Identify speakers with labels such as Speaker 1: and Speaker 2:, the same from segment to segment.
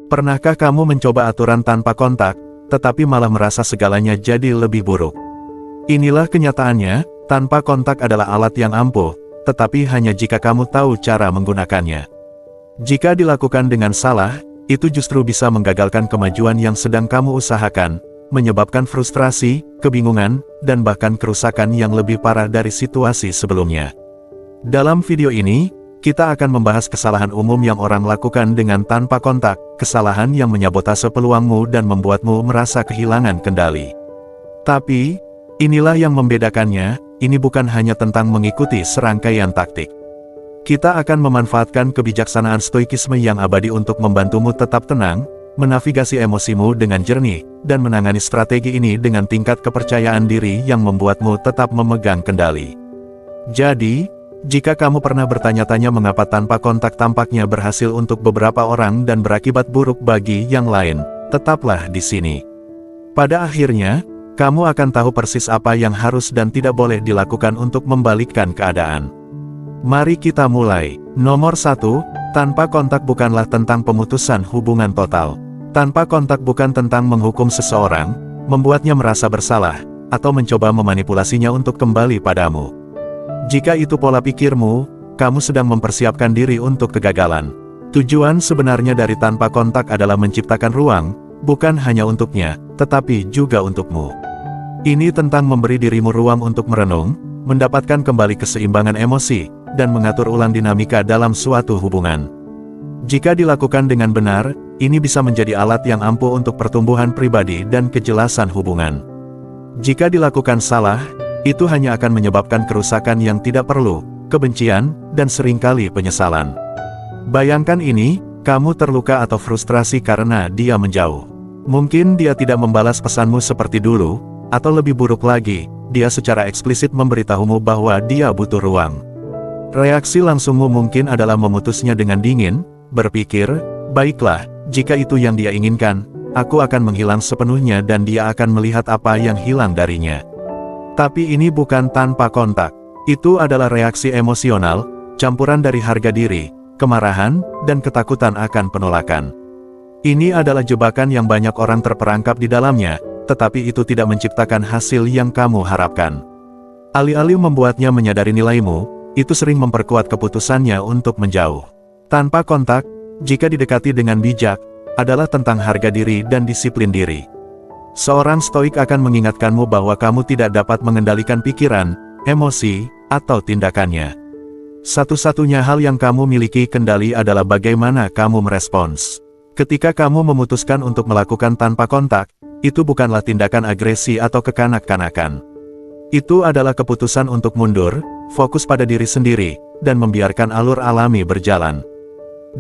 Speaker 1: Pernahkah kamu mencoba aturan tanpa kontak, tetapi malah merasa segalanya jadi lebih buruk? Inilah kenyataannya, tanpa kontak adalah alat yang ampuh, tetapi hanya jika kamu tahu cara menggunakannya. Jika dilakukan dengan salah, itu justru bisa menggagalkan kemajuan yang sedang kamu usahakan, menyebabkan frustrasi, kebingungan, dan bahkan kerusakan yang lebih parah dari situasi sebelumnya. Dalam video ini, kita akan membahas kesalahan umum yang orang lakukan dengan tanpa kontak, kesalahan yang menyabotase peluangmu dan membuatmu merasa kehilangan kendali. Tapi, inilah yang membedakannya, ini bukan hanya tentang mengikuti serangkaian taktik. Kita akan memanfaatkan kebijaksanaan stoikisme yang abadi untuk membantumu tetap tenang, menavigasi emosimu dengan jernih, dan menangani strategi ini dengan tingkat kepercayaan diri yang membuatmu tetap memegang kendali. Jadi, jika kamu pernah bertanya-tanya mengapa tanpa kontak tampaknya berhasil untuk beberapa orang dan berakibat buruk bagi yang lain, tetaplah di sini. Pada akhirnya, kamu akan tahu persis apa yang harus dan tidak boleh dilakukan untuk membalikkan keadaan. Mari kita mulai. Nomor 1, tanpa kontak bukanlah tentang pemutusan hubungan total. Tanpa kontak bukan tentang menghukum seseorang, membuatnya merasa bersalah, atau mencoba memanipulasinya untuk kembali padamu. Jika itu pola pikirmu, kamu sedang mempersiapkan diri untuk kegagalan. Tujuan sebenarnya dari tanpa kontak adalah menciptakan ruang, bukan hanya untuknya, tetapi juga untukmu. Ini tentang memberi dirimu ruang untuk merenung, mendapatkan kembali keseimbangan emosi, dan mengatur ulang dinamika dalam suatu hubungan. Jika dilakukan dengan benar, ini bisa menjadi alat yang ampuh untuk pertumbuhan pribadi dan kejelasan hubungan. Jika dilakukan salah, itu hanya akan menyebabkan kerusakan yang tidak perlu, kebencian, dan seringkali penyesalan. Bayangkan ini, kamu terluka atau frustrasi karena dia menjauh. Mungkin dia tidak membalas pesanmu seperti dulu, atau lebih buruk lagi, dia secara eksplisit memberitahumu bahwa dia butuh ruang. Reaksi langsungmu mungkin adalah memutusnya dengan dingin, berpikir, baiklah, jika itu yang dia inginkan, aku akan menghilang sepenuhnya dan dia akan melihat apa yang hilang darinya. Tapi ini bukan tanpa kontak. Itu adalah reaksi emosional, campuran dari harga diri, kemarahan, dan ketakutan akan penolakan. Ini adalah jebakan yang banyak orang terperangkap di dalamnya, tetapi itu tidak menciptakan hasil yang kamu harapkan. Alih-alih membuatnya menyadari nilaimu, itu sering memperkuat keputusannya untuk menjauh. Tanpa kontak, jika didekati dengan bijak, adalah tentang harga diri dan disiplin diri. Seorang stoik akan mengingatkanmu bahwa kamu tidak dapat mengendalikan pikiran, emosi, atau tindakannya. Satu-satunya hal yang kamu miliki kendali adalah bagaimana kamu merespons. Ketika kamu memutuskan untuk melakukan tanpa kontak, itu bukanlah tindakan agresi atau kekanak-kanakan. Itu adalah keputusan untuk mundur, fokus pada diri sendiri, dan membiarkan alur alami berjalan.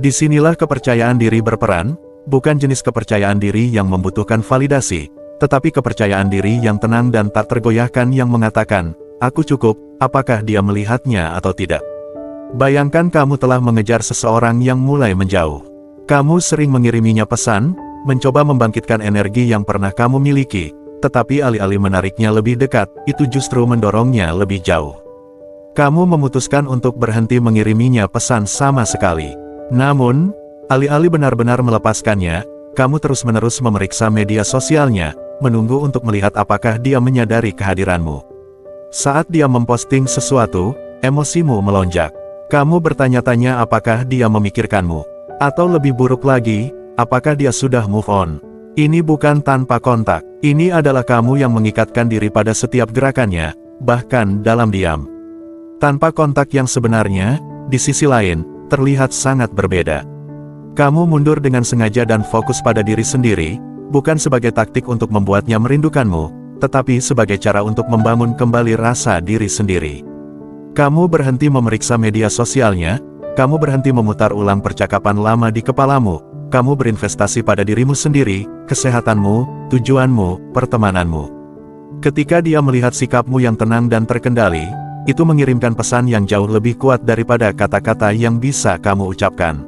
Speaker 1: Disinilah kepercayaan diri berperan, bukan jenis kepercayaan diri yang membutuhkan validasi, tetapi kepercayaan diri yang tenang dan tak tergoyahkan yang mengatakan, aku cukup, apakah dia melihatnya atau tidak. Bayangkan kamu telah mengejar seseorang yang mulai menjauh. Kamu sering mengiriminya pesan, mencoba membangkitkan energi yang pernah kamu miliki, tetapi alih-alih menariknya lebih dekat, itu justru mendorongnya lebih jauh. Kamu memutuskan untuk berhenti mengiriminya pesan sama sekali. Namun, alih-alih benar-benar melepaskannya, kamu terus-menerus memeriksa media sosialnya, menunggu untuk melihat apakah dia menyadari kehadiranmu. Saat dia memposting sesuatu, emosimu melonjak. Kamu bertanya-tanya apakah dia memikirkanmu. Atau lebih buruk lagi, apakah dia sudah move on. Ini bukan tanpa kontak. Ini adalah kamu yang mengikatkan diri pada setiap gerakannya, bahkan dalam diam. Tanpa kontak yang sebenarnya, di sisi lain, terlihat sangat berbeda. Kamu mundur dengan sengaja dan fokus pada diri sendiri, bukan sebagai taktik untuk membuatnya merindukanmu, tetapi sebagai cara untuk membangun kembali rasa diri sendiri. Kamu berhenti memeriksa media sosialnya, kamu berhenti memutar ulang percakapan lama di kepalamu, kamu berinvestasi pada dirimu sendiri, kesehatanmu, tujuanmu, pertemananmu. Ketika dia melihat sikapmu yang tenang dan terkendali, itu mengirimkan pesan yang jauh lebih kuat daripada kata-kata yang bisa kamu ucapkan.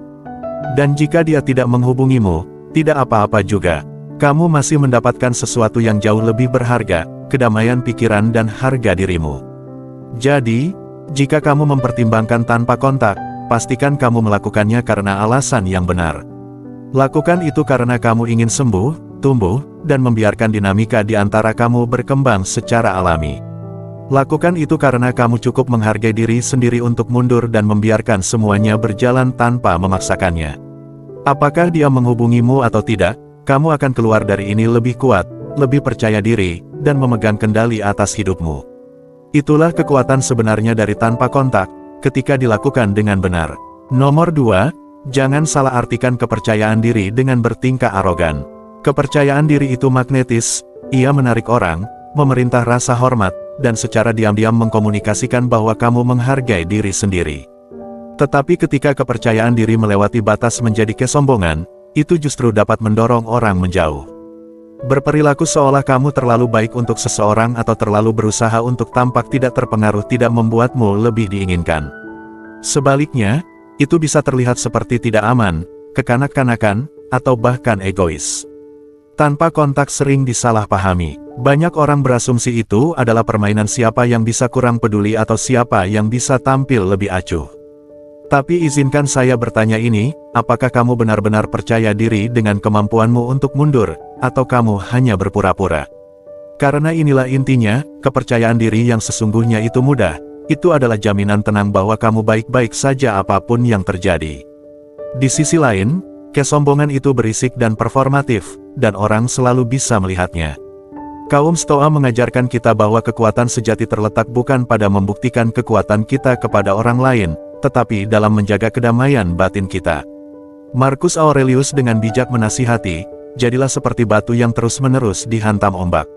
Speaker 1: Dan jika dia tidak menghubungimu, tidak apa-apa juga. Kamu masih mendapatkan sesuatu yang jauh lebih berharga, kedamaian pikiran dan harga dirimu. Jadi, jika kamu mempertimbangkan tanpa kontak, pastikan kamu melakukannya karena alasan yang benar. Lakukan itu karena kamu ingin sembuh, tumbuh, dan membiarkan dinamika di antara kamu berkembang secara alami. Lakukan itu karena kamu cukup menghargai diri sendiri untuk mundur dan membiarkan semuanya berjalan tanpa memaksakannya. Apakah dia menghubungimu atau tidak, kamu akan keluar dari ini lebih kuat, lebih percaya diri, dan memegang kendali atas hidupmu. Itulah kekuatan sebenarnya dari tanpa kontak, ketika dilakukan dengan benar. Nomor 2, jangan salah artikan kepercayaan diri dengan bertingkah arogan. Kepercayaan diri itu magnetis, ia menarik orang, memerintah rasa hormat, dan secara diam-diam mengkomunikasikan bahwa kamu menghargai diri sendiri. Tetapi ketika kepercayaan diri melewati batas menjadi kesombongan, itu justru dapat mendorong orang menjauh. Berperilaku seolah kamu terlalu baik untuk seseorang atau terlalu berusaha untuk tampak tidak terpengaruh tidak membuatmu lebih diinginkan. Sebaliknya, itu bisa terlihat seperti tidak aman, kekanak-kanakan, atau bahkan egois. Tanpa kontak sering disalahpahami. Banyak orang berasumsi itu adalah permainan siapa yang bisa kurang peduli atau siapa yang bisa tampil lebih acuh. Tapi izinkan saya bertanya ini, apakah kamu benar-benar percaya diri dengan kemampuanmu untuk mundur, atau kamu hanya berpura-pura? Karena inilah intinya, kepercayaan diri yang sesungguhnya itu mudah, itu adalah jaminan tenang bahwa kamu baik-baik saja apapun yang terjadi. Di sisi lain, kesombongan itu berisik dan performatif, dan orang selalu bisa melihatnya. Kaum Stoa mengajarkan kita bahwa kekuatan sejati terletak bukan pada membuktikan kekuatan kita kepada orang lain, tetapi dalam menjaga kedamaian batin kita. Marcus Aurelius dengan bijak menasihati, jadilah seperti batu yang terus-menerus dihantam ombak.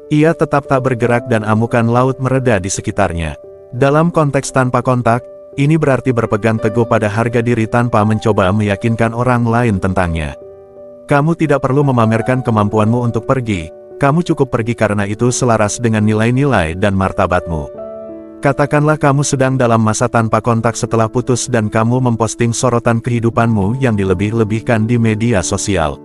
Speaker 1: Ia tetap tak bergerak dan amukan laut mereda di sekitarnya. Dalam konteks tanpa kontak, ini berarti berpegang teguh pada harga diri tanpa mencoba meyakinkan orang lain tentangnya. Kamu tidak perlu memamerkan kemampuanmu untuk pergi, kamu cukup pergi karena itu selaras dengan nilai-nilai dan martabatmu. Katakanlah kamu sedang dalam masa tanpa kontak setelah putus dan kamu memposting sorotan kehidupanmu yang dilebih-lebihkan di media sosial.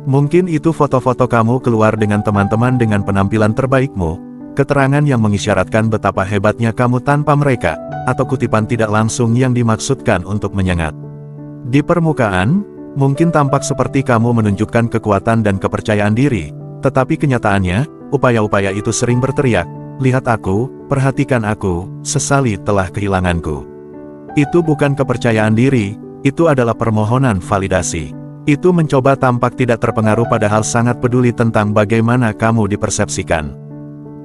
Speaker 1: Mungkin itu foto-foto kamu keluar dengan teman-teman dengan penampilan terbaikmu, keterangan yang mengisyaratkan betapa hebatnya kamu tanpa mereka, atau kutipan tidak langsung yang dimaksudkan untuk menyengat. Di permukaan, mungkin tampak seperti kamu menunjukkan kekuatan dan kepercayaan diri, tetapi kenyataannya, upaya-upaya itu sering berteriak, "Lihat aku, perhatikan aku, sesali telah kehilanganku." Itu bukan kepercayaan diri, itu adalah permohonan validasi. Itu mencoba tampak tidak terpengaruh padahal sangat peduli tentang bagaimana kamu dipersepsikan.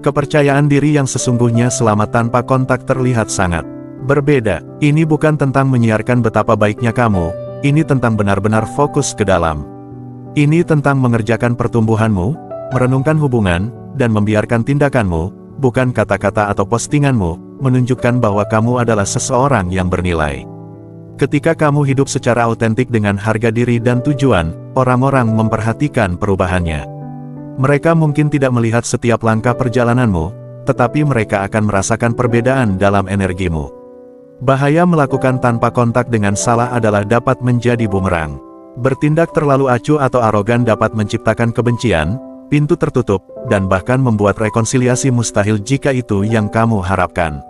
Speaker 1: Kepercayaan diri yang sesungguhnya selama tanpa kontak terlihat sangat berbeda. Ini bukan tentang menyiarkan betapa baiknya kamu, ini tentang benar-benar fokus ke dalam. Ini tentang mengerjakan pertumbuhanmu, merenungkan hubungan, dan membiarkan tindakanmu, bukan kata-kata atau postinganmu, menunjukkan bahwa kamu adalah seseorang yang bernilai. Ketika kamu hidup secara autentik dengan harga diri dan tujuan, orang-orang memperhatikan perubahannya. Mereka mungkin tidak melihat setiap langkah perjalananmu, tetapi mereka akan merasakan perbedaan dalam energimu. Bahaya melakukan tanpa kontak dengan salah adalah dapat menjadi bumerang. Bertindak terlalu acuh atau arogan dapat menciptakan kebencian, pintu tertutup, dan bahkan membuat rekonsiliasi mustahil jika itu yang kamu harapkan.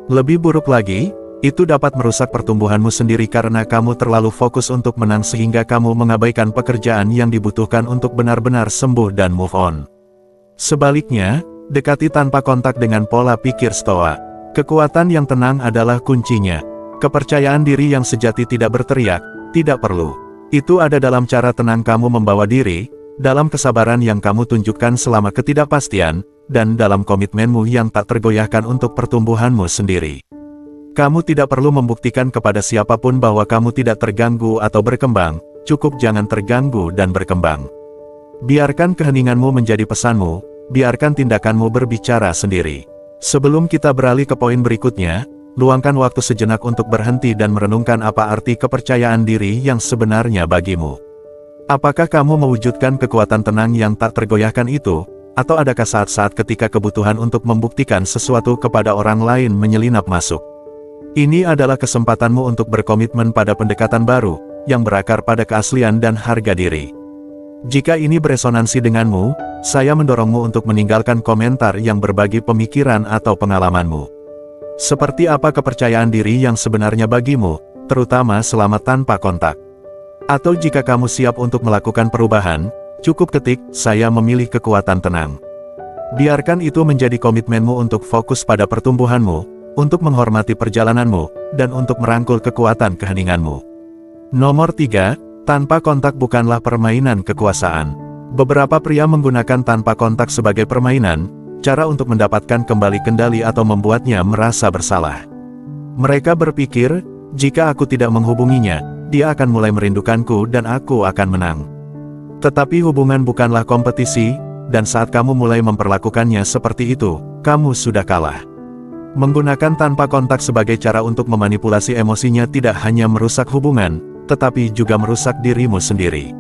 Speaker 1: Lebih buruk lagi, itu dapat merusak pertumbuhanmu sendiri karena kamu terlalu fokus untuk menang sehingga kamu mengabaikan pekerjaan yang dibutuhkan untuk benar-benar sembuh dan move on. Sebaliknya, dekati tanpa kontak dengan pola pikir Stoa. Kekuatan yang tenang adalah kuncinya. Kepercayaan diri yang sejati tidak berteriak, tidak perlu. Itu ada dalam cara tenang kamu membawa diri, dalam kesabaran yang kamu tunjukkan selama ketidakpastian, dan dalam komitmenmu yang tak tergoyahkan untuk pertumbuhanmu sendiri. Kamu tidak perlu membuktikan kepada siapapun bahwa kamu tidak terganggu atau berkembang, cukup jangan terganggu dan berkembang. Biarkan keheninganmu menjadi pesanmu, biarkan tindakanmu berbicara sendiri. Sebelum kita beralih ke poin berikutnya, luangkan waktu sejenak untuk berhenti dan merenungkan apa arti kepercayaan diri yang sebenarnya bagimu. Apakah kamu mewujudkan kekuatan tenang yang tak tergoyahkan itu, atau adakah saat-saat ketika kebutuhan untuk membuktikan sesuatu kepada orang lain menyelinap masuk? Ini adalah kesempatanmu untuk berkomitmen pada pendekatan baru, yang berakar pada keaslian dan harga diri. Jika ini beresonansi denganmu, saya mendorongmu untuk meninggalkan komentar yang berbagi pemikiran atau pengalamanmu. Seperti apa kepercayaan diri yang sebenarnya bagimu, terutama selama tanpa kontak? Atau jika kamu siap untuk melakukan perubahan, cukup ketik, "Saya memilih kekuatan tenang." Biarkan itu menjadi komitmenmu untuk fokus pada pertumbuhanmu, untuk menghormati perjalananmu, dan untuk merangkul kekuatan keheninganmu. Nomor 3, tanpa kontak bukanlah permainan kekuasaan. Beberapa pria menggunakan tanpa kontak sebagai permainan, cara untuk mendapatkan kembali kendali atau membuatnya merasa bersalah. Mereka berpikir, jika aku tidak menghubunginya, dia akan mulai merindukanku dan aku akan menang. Tetapi hubungan bukanlah kompetisi, dan saat kamu mulai memperlakukannya seperti itu, kamu sudah kalah. Menggunakan tanpa kontak sebagai cara untuk memanipulasi emosinya tidak hanya merusak hubungan, tetapi juga merusak dirimu sendiri.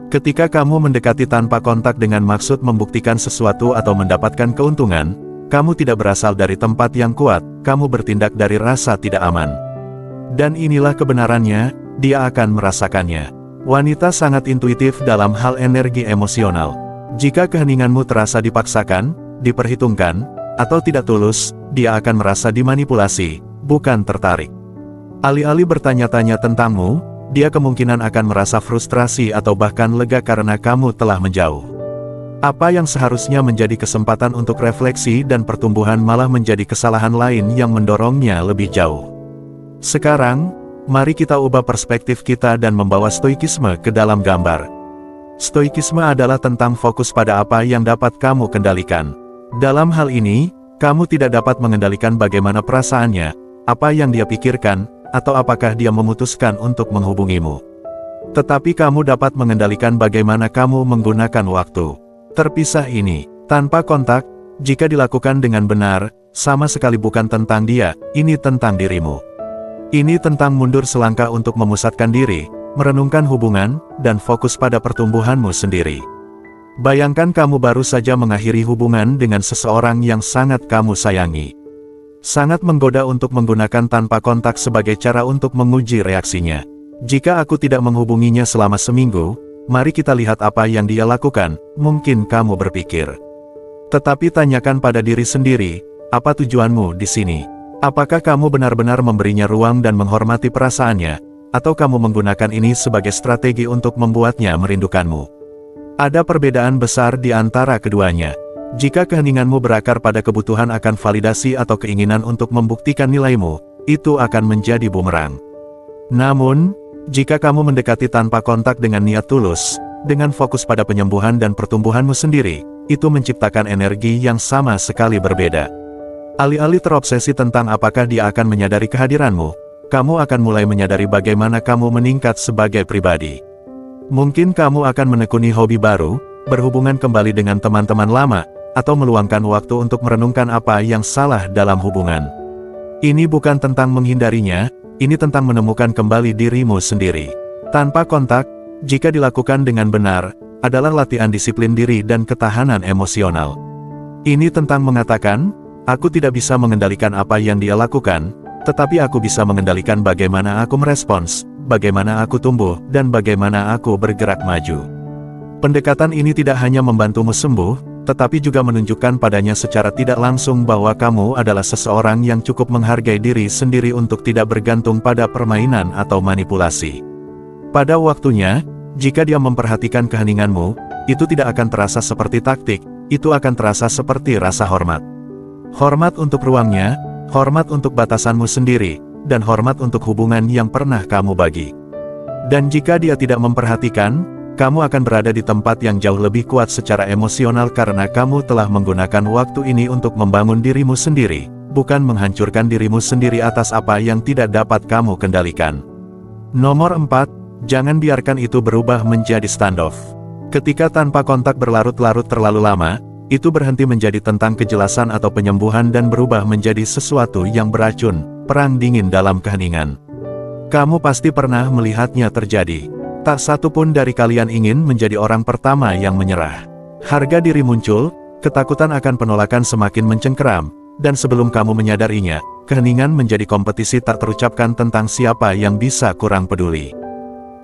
Speaker 1: Ketika kamu mendekati tanpa kontak dengan maksud membuktikan sesuatu atau mendapatkan keuntungan, kamu tidak berasal dari tempat yang kuat, kamu bertindak dari rasa tidak aman. Dan inilah kebenarannya, dia akan merasakannya. Wanita sangat intuitif dalam hal energi emosional. Jika keheninganmu terasa dipaksakan, diperhitungkan, atau tidak tulus, dia akan merasa dimanipulasi, bukan tertarik. Alih-alih bertanya-tanya tentangmu, dia kemungkinan akan merasa frustrasi atau bahkan lega karena kamu telah menjauh. Apa yang seharusnya menjadi kesempatan untuk refleksi dan pertumbuhan malah menjadi kesalahan lain yang mendorongnya lebih jauh. Sekarang, mari kita ubah perspektif kita dan membawa stoikisme ke dalam gambar. Stoikisme adalah tentang fokus pada apa yang dapat kamu kendalikan. Dalam hal ini, kamu tidak dapat mengendalikan bagaimana perasaannya, apa yang dia pikirkan, atau apakah dia memutuskan untuk menghubungimu. Tetapi kamu dapat mengendalikan bagaimana kamu menggunakan waktu. Terpisah ini, tanpa kontak, jika dilakukan dengan benar, sama sekali bukan tentang dia, ini tentang dirimu. Ini tentang mundur selangkah untuk memusatkan diri, merenungkan hubungan, dan fokus pada pertumbuhanmu sendiri. Bayangkan kamu baru saja mengakhiri hubungan dengan seseorang yang sangat kamu sayangi. Sangat menggoda untuk menggunakan tanpa kontak sebagai cara untuk menguji reaksinya. Jika aku tidak menghubunginya selama seminggu, mari kita lihat apa yang dia lakukan, mungkin kamu berpikir. Tetapi tanyakan pada diri sendiri, apa tujuanmu di sini? Apakah kamu benar-benar memberinya ruang dan menghormati perasaannya, atau kamu menggunakan ini sebagai strategi untuk membuatnya merindukanmu? Ada perbedaan besar di antara keduanya. Jika keheninganmu berakar pada kebutuhan akan validasi atau keinginan untuk membuktikan nilaimu, itu akan menjadi bumerang. Namun, jika kamu mendekati tanpa kontak dengan niat tulus, dengan fokus pada penyembuhan dan pertumbuhanmu sendiri, itu menciptakan energi yang sama sekali berbeda. Alih-alih terobsesi tentang apakah dia akan menyadari kehadiranmu, kamu akan mulai menyadari bagaimana kamu meningkat sebagai pribadi. Mungkin kamu akan menekuni hobi baru, berhubungan kembali dengan teman-teman lama, atau meluangkan waktu untuk merenungkan apa yang salah dalam hubungan. Ini bukan tentang menghindarinya, ini tentang menemukan kembali dirimu sendiri. Tanpa kontak, jika dilakukan dengan benar, adalah latihan disiplin diri dan ketahanan emosional. Ini tentang mengatakan, aku tidak bisa mengendalikan apa yang dia lakukan, tetapi aku bisa mengendalikan bagaimana aku merespons, bagaimana aku tumbuh, dan bagaimana aku bergerak maju. Pendekatan ini tidak hanya membantumu sembuh, tetapi juga menunjukkan padanya secara tidak langsung bahwa kamu adalah seseorang yang cukup menghargai diri sendiri untuk tidak bergantung pada permainan atau manipulasi. Pada waktunya, jika dia memperhatikan keheninganmu, itu tidak akan terasa seperti taktik, itu akan terasa seperti rasa hormat. Hormat untuk ruangnya, hormat untuk batasanmu sendiri, dan hormat untuk hubungan yang pernah kamu bagi. Dan jika dia tidak memperhatikan, kamu akan berada di tempat yang jauh lebih kuat secara emosional karena kamu telah menggunakan waktu ini untuk membangun dirimu sendiri, bukan menghancurkan dirimu sendiri atas apa yang tidak dapat kamu kendalikan. Nomor 4, jangan biarkan itu berubah menjadi standoff. Ketika tanpa kontak berlarut-larut terlalu lama, itu berhenti menjadi tentang kejelasan atau penyembuhan dan berubah menjadi sesuatu yang beracun, perang dingin dalam keheningan. Kamu pasti pernah melihatnya terjadi. Tak satu pun dari kalian ingin menjadi orang pertama yang menyerah. Harga diri muncul, ketakutan akan penolakan semakin mencengkeram, dan sebelum kamu menyadarinya, keheningan menjadi kompetisi tak terucapkan tentang siapa yang bisa kurang peduli.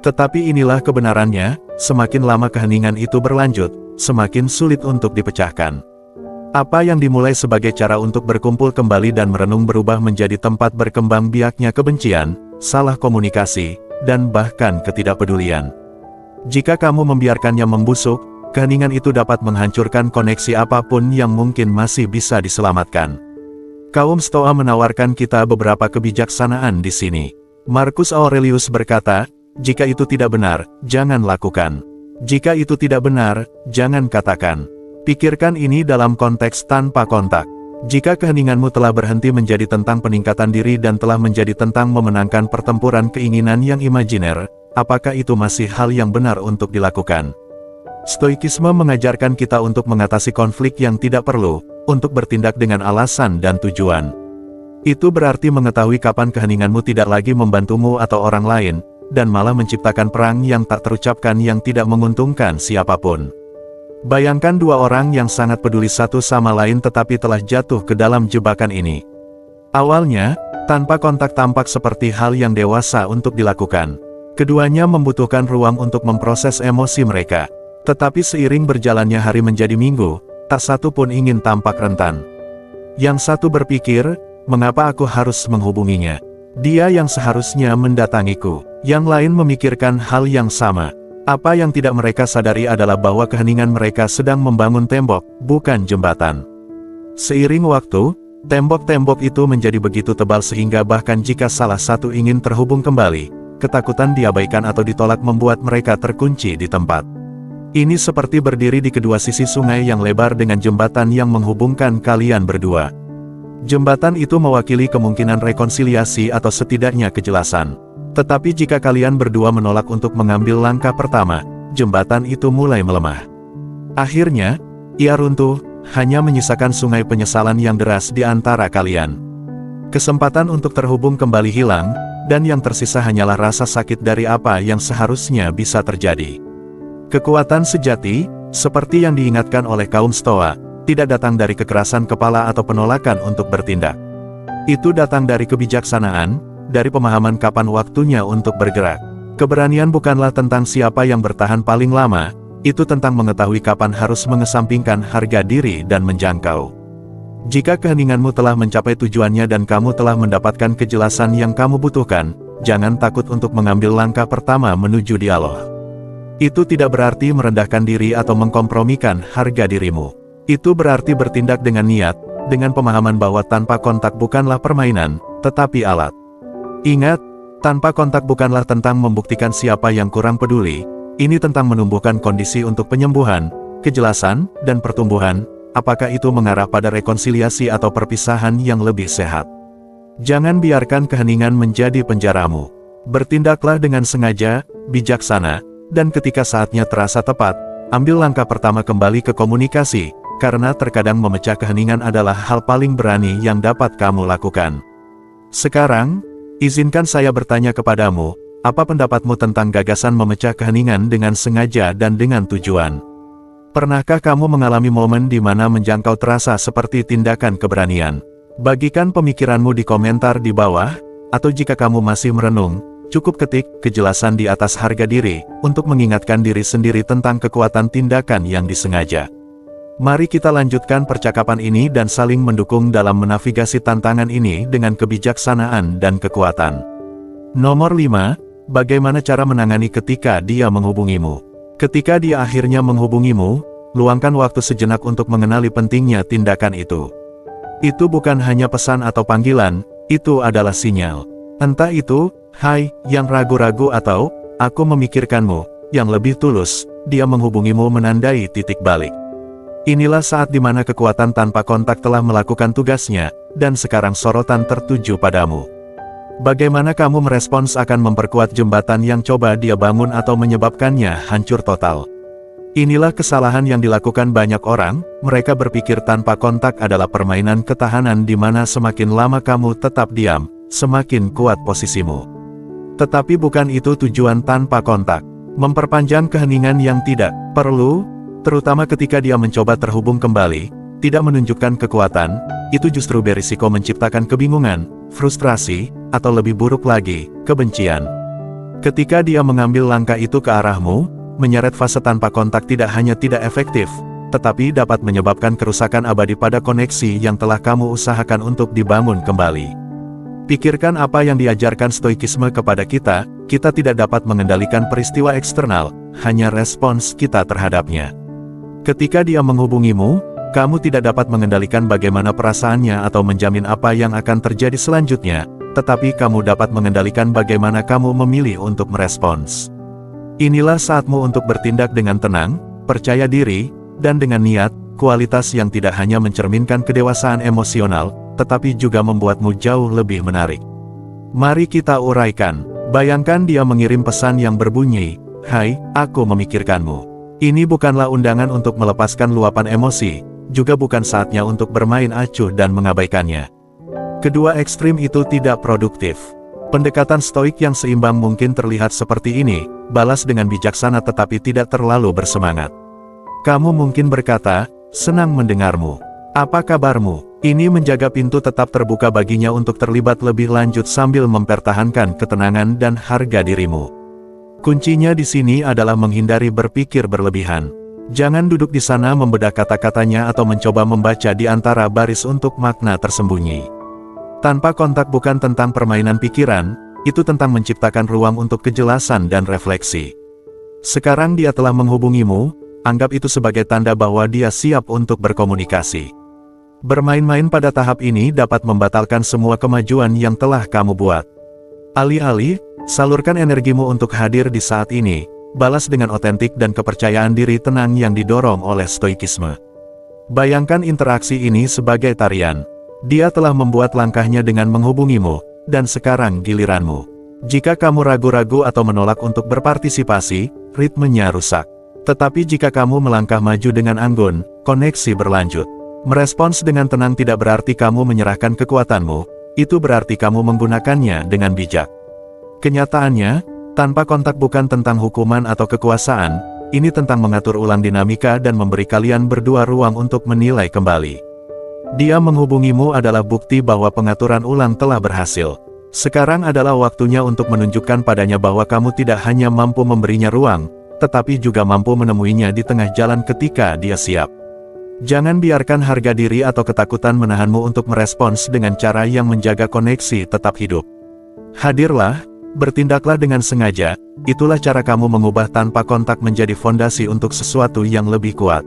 Speaker 1: Tetapi inilah kebenarannya, semakin lama keheningan itu berlanjut, semakin sulit untuk dipecahkan. Apa yang dimulai sebagai cara untuk berkumpul kembali dan merenung berubah menjadi tempat berkembang biaknya kebencian, salah komunikasi, dan bahkan ketidakpedulian. Jika kamu membiarkannya membusuk, keheningan itu dapat menghancurkan koneksi apapun yang mungkin masih bisa diselamatkan. Kaum Stoa menawarkan kita beberapa kebijaksanaan di sini. Marcus Aurelius berkata, jika itu tidak benar, jangan lakukan. Jika itu tidak benar, jangan katakan. Pikirkan ini dalam konteks tanpa kontak. Jika keheninganmu telah berhenti menjadi tentang peningkatan diri dan telah menjadi tentang memenangkan pertempuran keinginan yang imajiner, apakah itu masih hal yang benar untuk dilakukan? Stoikisme mengajarkan kita untuk mengatasi konflik yang tidak perlu, untuk bertindak dengan alasan dan tujuan. Itu berarti mengetahui kapan keheninganmu tidak lagi membantumu atau orang lain, dan malah menciptakan perang yang tak terucapkan yang tidak menguntungkan siapapun. Bayangkan dua orang yang sangat peduli satu sama lain tetapi telah jatuh ke dalam jebakan ini. Awalnya, tanpa kontak tampak seperti hal yang dewasa untuk dilakukan. Keduanya membutuhkan ruang untuk memproses emosi mereka. Tetapi seiring berjalannya hari menjadi minggu, tak satu pun ingin tampak rentan. Yang satu berpikir, mengapa aku harus menghubunginya? Dia yang seharusnya mendatangiku. Yang lain memikirkan hal yang sama. Apa yang tidak mereka sadari adalah bahwa keheningan mereka sedang membangun tembok, bukan jembatan. Seiring waktu, tembok-tembok itu menjadi begitu tebal sehingga bahkan jika salah satu ingin terhubung kembali, ketakutan diabaikan atau ditolak membuat mereka terkunci di tempat. Ini seperti berdiri di kedua sisi sungai yang lebar dengan jembatan yang menghubungkan kalian berdua. Jembatan itu mewakili kemungkinan rekonsiliasi atau setidaknya kejelasan. Tetapi jika kalian berdua menolak untuk mengambil langkah pertama, jembatan itu mulai melemah. Akhirnya, ia runtuh, hanya menyisakan sungai penyesalan yang deras di antara kalian. Kesempatan untuk terhubung kembali hilang, dan yang tersisa hanyalah rasa sakit dari apa yang seharusnya bisa terjadi. Kekuatan sejati, seperti yang diingatkan oleh kaum Stoa, tidak datang dari kekerasan kepala atau penolakan untuk bertindak. Itu datang dari kebijaksanaan, dari pemahaman kapan waktunya untuk bergerak. Keberanian bukanlah tentang siapa yang bertahan paling lama, itu tentang mengetahui kapan harus mengesampingkan harga diri dan menjangkau. Jika keheninganmu telah mencapai tujuannya dan kamu telah mendapatkan kejelasan yang kamu butuhkan, jangan takut untuk mengambil langkah pertama menuju dialog. Itu tidak berarti merendahkan diri atau mengkompromikan harga dirimu. Itu berarti bertindak dengan niat, dengan pemahaman bahwa tanpa kontak bukanlah permainan, tetapi alat. Ingat, tanpa kontak bukanlah tentang membuktikan siapa yang kurang peduli, ini tentang menumbuhkan kondisi untuk penyembuhan, kejelasan, dan pertumbuhan, apakah itu mengarah pada rekonsiliasi atau perpisahan yang lebih sehat. Jangan biarkan keheningan menjadi penjaramu. Bertindaklah dengan sengaja, bijaksana, dan ketika saatnya terasa tepat, ambil langkah pertama kembali ke komunikasi, karena terkadang memecah keheningan adalah hal paling berani yang dapat kamu lakukan. Sekarang, izinkan saya bertanya kepadamu, apa pendapatmu tentang gagasan memecah keheningan dengan sengaja dan dengan tujuan? Pernahkah kamu mengalami momen di mana menjangkau terasa seperti tindakan keberanian? Bagikan pemikiranmu di komentar di bawah, atau jika kamu masih merenung, cukup ketik kejelasan di atas harga diri, untuk mengingatkan diri sendiri tentang kekuatan tindakan yang disengaja. Mari kita lanjutkan percakapan ini dan saling mendukung dalam menavigasi tantangan ini dengan kebijaksanaan dan kekuatan. Nomor 5, bagaimana cara menangani ketika dia menghubungimu? Ketika dia akhirnya menghubungimu, luangkan waktu sejenak untuk mengenali pentingnya tindakan itu. Itu bukan hanya pesan atau panggilan, itu adalah sinyal. Entah itu, "Hai, yang ragu-ragu" atau "Aku memikirkanmu", yang lebih tulus, dia menghubungimu menandai titik balik. Inilah saat di mana kekuatan tanpa kontak telah melakukan tugasnya, dan sekarang sorotan tertuju padamu. Bagaimana kamu merespons akan memperkuat jembatan yang coba dia bangun atau menyebabkannya hancur total? Inilah kesalahan yang dilakukan banyak orang, mereka berpikir tanpa kontak adalah permainan ketahanan di mana semakin lama kamu tetap diam, semakin kuat posisimu. Tetapi bukan itu tujuan tanpa kontak. Memperpanjang keheningan yang tidak perlu, terutama ketika dia mencoba terhubung kembali, tidak menunjukkan kekuatan, itu justru berisiko menciptakan kebingungan, frustrasi, atau lebih buruk lagi, kebencian. Ketika dia mengambil langkah itu ke arahmu, menyeret fase tanpa kontak tidak hanya tidak efektif, tetapi dapat menyebabkan kerusakan abadi pada koneksi yang telah kamu usahakan untuk dibangun kembali. Pikirkan apa yang diajarkan stoikisme kepada kita, kita tidak dapat mengendalikan peristiwa eksternal, hanya respons kita terhadapnya. Ketika dia menghubungimu, kamu tidak dapat mengendalikan bagaimana perasaannya atau menjamin apa yang akan terjadi selanjutnya, tetapi kamu dapat mengendalikan bagaimana kamu memilih untuk merespons. Inilah saatmu untuk bertindak dengan tenang, percaya diri, dan dengan niat, kualitas yang tidak hanya mencerminkan kedewasaan emosional, tetapi juga membuatmu jauh lebih menarik. Mari kita uraikan. Bayangkan dia mengirim pesan yang berbunyi, "Hai, aku memikirkanmu." Ini bukanlah undangan untuk melepaskan luapan emosi, juga bukan saatnya untuk bermain acuh dan mengabaikannya. Kedua ekstrim itu tidak produktif. Pendekatan stoik yang seimbang mungkin terlihat seperti ini, balas dengan bijaksana tetapi tidak terlalu bersemangat. Kamu mungkin berkata, "Senang mendengarmu. Apa kabarmu?" Ini menjaga pintu tetap terbuka baginya untuk terlibat lebih lanjut sambil mempertahankan ketenangan dan harga dirimu. Kuncinya di sini adalah menghindari berpikir berlebihan. Jangan duduk di sana membedah kata-katanya atau mencoba membaca di antara baris untuk makna tersembunyi. Tanpa kontak bukan tentang permainan pikiran, itu tentang menciptakan ruang untuk kejelasan dan refleksi. Sekarang dia telah menghubungimu, anggap itu sebagai tanda bahwa dia siap untuk berkomunikasi. Bermain-main pada tahap ini dapat membatalkan semua kemajuan yang telah kamu buat. Alih-alih, salurkan energimu untuk hadir di saat ini, balas dengan otentik dan kepercayaan diri tenang yang didorong oleh stoikisme. Bayangkan interaksi ini sebagai tarian. Dia telah membuat langkahnya dengan menghubungimu, dan sekarang giliranmu. Jika kamu ragu-ragu atau menolak untuk berpartisipasi, ritmenya rusak. Tetapi jika kamu melangkah maju dengan anggun, koneksi berlanjut. Merespons dengan tenang tidak berarti kamu menyerahkan kekuatanmu, itu berarti kamu menggunakannya dengan bijak. Kenyataannya, tanpa kontak bukan tentang hukuman atau kekuasaan, ini tentang mengatur ulang dinamika dan memberi kalian berdua ruang untuk menilai kembali. Dia menghubungimu adalah bukti bahwa pengaturan ulang telah berhasil. Sekarang adalah waktunya untuk menunjukkan padanya bahwa kamu tidak hanya mampu memberinya ruang, tetapi juga mampu menemuinya di tengah jalan ketika dia siap. Jangan biarkan harga diri atau ketakutan menahanmu untuk merespons dengan cara yang menjaga koneksi tetap hidup. Hadirlah, bertindaklah dengan sengaja, itulah cara kamu mengubah tanpa kontak menjadi fondasi untuk sesuatu yang lebih kuat.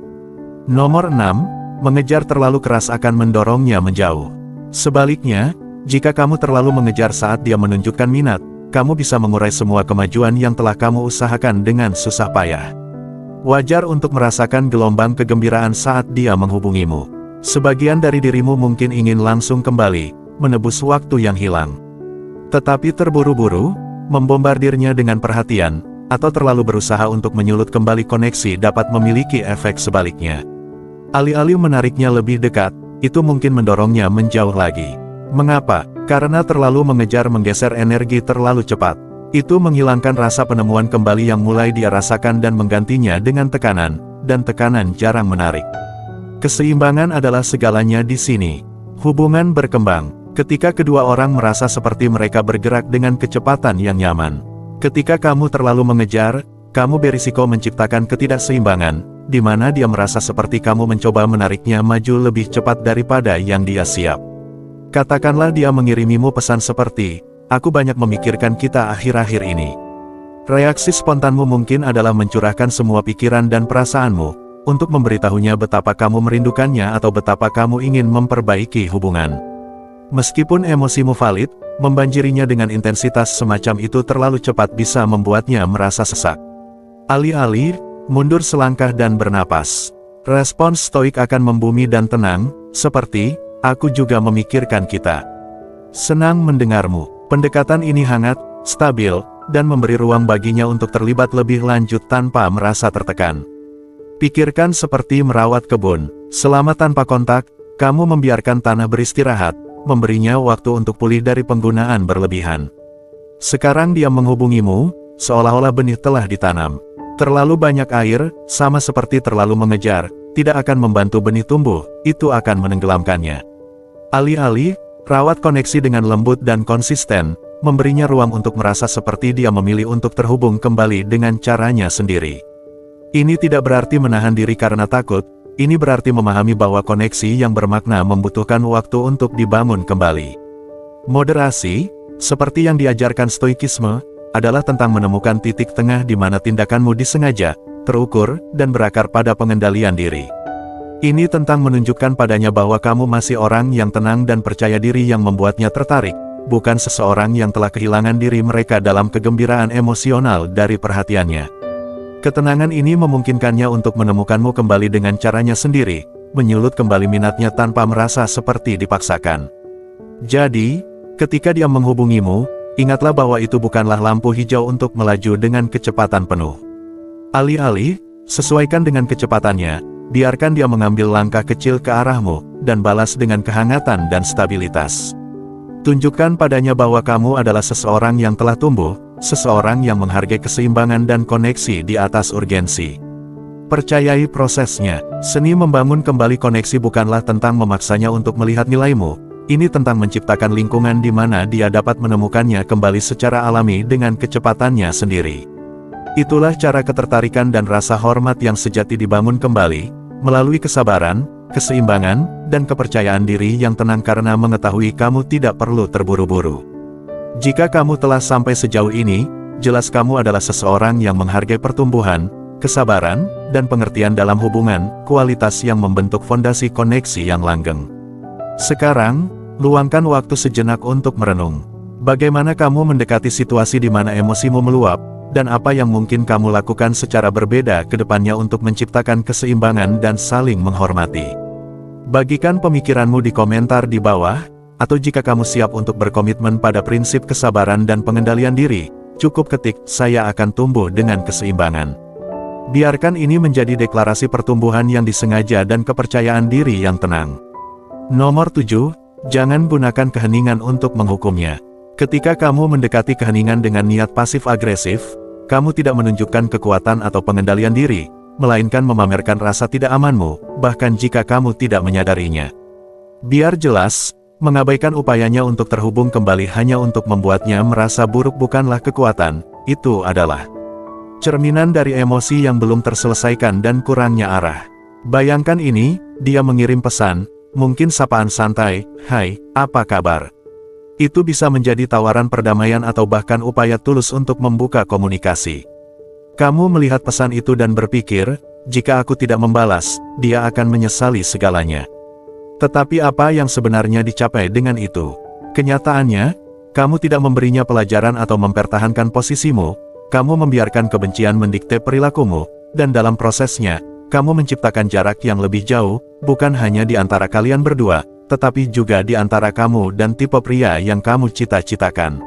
Speaker 1: Nomor 6, mengejar terlalu keras akan mendorongnya menjauh. Sebaliknya, jika kamu terlalu mengejar saat dia menunjukkan minat, kamu bisa mengurai semua kemajuan yang telah kamu usahakan dengan susah payah. Wajar untuk merasakan gelombang kegembiraan saat dia menghubungimu. Sebagian dari dirimu mungkin ingin langsung kembali, menebus waktu yang hilang. Tetapi terburu-buru, membombardirnya dengan perhatian, atau terlalu berusaha untuk menyulut kembali koneksi dapat memiliki efek sebaliknya. Alih-alih menariknya lebih dekat, itu mungkin mendorongnya menjauh lagi. Mengapa? Karena terlalu mengejar menggeser energi terlalu cepat. Itu menghilangkan rasa penemuan kembali yang mulai dia rasakan dan menggantinya dengan tekanan, dan tekanan jarang menarik. Keseimbangan adalah segalanya di sini. Hubungan berkembang ketika kedua orang merasa seperti mereka bergerak dengan kecepatan yang nyaman. Ketika kamu terlalu mengejar, kamu berisiko menciptakan ketidakseimbangan, di mana dia merasa seperti kamu mencoba menariknya maju lebih cepat daripada yang dia siap. Katakanlah dia mengirimimu pesan seperti, "Aku banyak memikirkan kita akhir-akhir ini." Reaksi spontanmu mungkin adalah mencurahkan semua pikiran dan perasaanmu, untuk memberitahunya betapa kamu merindukannya atau betapa kamu ingin memperbaiki hubungan. Meskipun emosimu valid, membanjirinya dengan intensitas semacam itu terlalu cepat bisa membuatnya merasa sesak. Alih-alih, mundur selangkah dan bernapas. Respons stoik akan membumi dan tenang, seperti, "Aku juga memikirkan kita. Senang mendengarmu." Pendekatan ini hangat, stabil, dan memberi ruang baginya untuk terlibat lebih lanjut tanpa merasa tertekan. Pikirkan seperti merawat kebun. Selama tanpa kontak, kamu membiarkan tanah beristirahat, memberinya waktu untuk pulih dari penggunaan berlebihan. Sekarang dia menghubungimu, seolah-olah benih telah ditanam. Terlalu banyak air, sama seperti terlalu mengejar, tidak akan membantu benih tumbuh, itu akan menenggelamkannya. Alih-alih, rawat koneksi dengan lembut dan konsisten, memberinya ruang untuk merasa seperti dia memilih untuk terhubung kembali dengan caranya sendiri. Ini tidak berarti menahan diri karena takut, ini berarti memahami bahwa koneksi yang bermakna membutuhkan waktu untuk dibangun kembali. Moderasi, seperti yang diajarkan stoikisme, adalah tentang menemukan titik tengah di mana tindakanmu disengaja, terukur, dan berakar pada pengendalian diri. Ini tentang menunjukkan padanya bahwa kamu masih orang yang tenang dan percaya diri yang membuatnya tertarik, bukan seseorang yang telah kehilangan diri mereka dalam kegembiraan emosional dari perhatiannya. Ketenangan ini memungkinkannya untuk menemukanmu kembali dengan caranya sendiri, menyulut kembali minatnya tanpa merasa seperti dipaksakan. Jadi, ketika dia menghubungimu, ingatlah bahwa itu bukanlah lampu hijau untuk melaju dengan kecepatan penuh. Alih-alih, sesuaikan dengan kecepatannya, biarkan dia mengambil langkah kecil ke arahmu, dan balas dengan kehangatan dan stabilitas. Tunjukkan padanya bahwa kamu adalah seseorang yang telah tumbuh, seseorang yang menghargai keseimbangan dan koneksi di atas urgensi. Percayai prosesnya. Seni membangun kembali koneksi bukanlah tentang memaksanya untuk melihat nilaimu. Ini tentang menciptakan lingkungan di mana dia dapat menemukannya kembali secara alami dengan kecepatannya sendiri. Itulah cara ketertarikan dan rasa hormat yang sejati dibangun kembali, melalui kesabaran, keseimbangan, dan kepercayaan diri yang tenang karena mengetahui kamu tidak perlu terburu-buru. Jika kamu telah sampai sejauh ini, jelas kamu adalah seseorang yang menghargai pertumbuhan, kesabaran, dan pengertian dalam hubungan, kualitas yang membentuk fondasi koneksi yang langgeng. Sekarang, luangkan waktu sejenak untuk merenung. Bagaimana kamu mendekati situasi di mana emosimu meluap, dan apa yang mungkin kamu lakukan secara berbeda ke depannya untuk menciptakan keseimbangan dan saling menghormati. Bagikan pemikiranmu di komentar di bawah, atau jika kamu siap untuk berkomitmen pada prinsip kesabaran dan pengendalian diri, cukup ketik, "Saya akan tumbuh dengan keseimbangan." Biarkan ini menjadi deklarasi pertumbuhan yang disengaja dan kepercayaan diri yang tenang. Nomor 7, jangan gunakan keheningan untuk menghukumnya. Ketika kamu mendekati keheningan dengan niat pasif-agresif, kamu tidak menunjukkan kekuatan atau pengendalian diri, melainkan memamerkan rasa tidak amanmu, bahkan jika kamu tidak menyadarinya. Biar jelas, mengabaikan upayanya untuk terhubung kembali hanya untuk membuatnya merasa buruk bukanlah kekuatan, itu adalah cerminan dari emosi yang belum terselesaikan dan kurangnya arah. Bayangkan ini, dia mengirim pesan, mungkin sapaan santai, "Hai, apa kabar?" Itu bisa menjadi tawaran perdamaian atau bahkan upaya tulus untuk membuka komunikasi. Kamu melihat pesan itu dan berpikir, jika aku tidak membalas, dia akan menyesali segalanya. Tetapi apa yang sebenarnya dicapai dengan itu? Kenyataannya, kamu tidak memberinya pelajaran atau mempertahankan posisimu, kamu membiarkan kebencian mendikte perilakumu, dan dalam prosesnya, kamu menciptakan jarak yang lebih jauh, bukan hanya di antara kalian berdua, tetapi juga di antara kamu dan tipe pria yang kamu cita-citakan.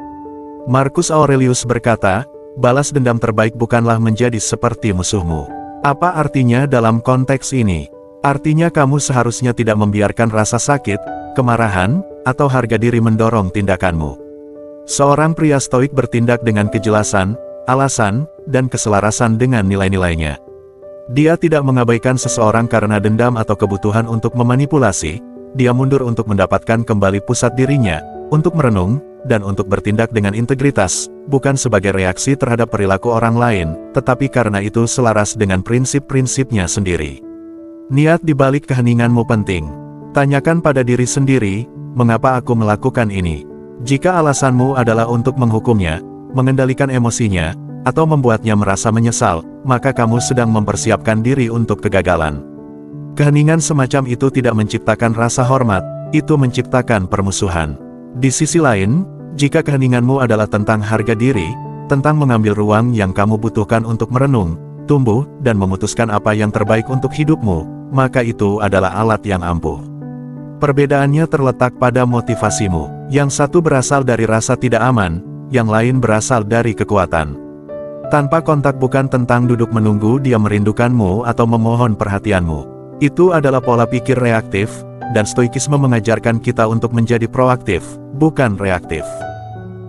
Speaker 1: Marcus Aurelius berkata, balas dendam terbaik bukanlah menjadi seperti musuhmu. Apa artinya dalam konteks ini? Artinya kamu seharusnya tidak membiarkan rasa sakit, kemarahan, atau harga diri mendorong tindakanmu. Seorang pria stoik bertindak dengan kejelasan, alasan, dan keselarasan dengan nilai-nilainya. Dia tidak mengabaikan seseorang karena dendam atau kebutuhan untuk memanipulasi, dia mundur untuk mendapatkan kembali pusat dirinya, untuk merenung, dan untuk bertindak dengan integritas, bukan sebagai reaksi terhadap perilaku orang lain, tetapi karena itu selaras dengan prinsip-prinsipnya sendiri. Niat di balik keheninganmu penting. Tanyakan pada diri sendiri, mengapa aku melakukan ini? Jika alasanmu adalah untuk menghukumnya, mengendalikan emosinya, atau membuatnya merasa menyesal, maka kamu sedang mempersiapkan diri untuk kegagalan. Keheningan semacam itu tidak menciptakan rasa hormat, itu menciptakan permusuhan. Di sisi lain, jika keheninganmu adalah tentang harga diri, tentang mengambil ruang yang kamu butuhkan untuk merenung, tumbuh, dan memutuskan apa yang terbaik untuk hidupmu, maka itu adalah alat yang ampuh. Perbedaannya terletak pada motivasimu. Yang satu berasal dari rasa tidak aman, yang lain berasal dari kekuatan. Tanpa kontak bukan tentang duduk menunggu dia merindukanmu atau memohon perhatianmu. Itu adalah pola pikir reaktif, dan stoikisme mengajarkan kita untuk menjadi proaktif, bukan reaktif.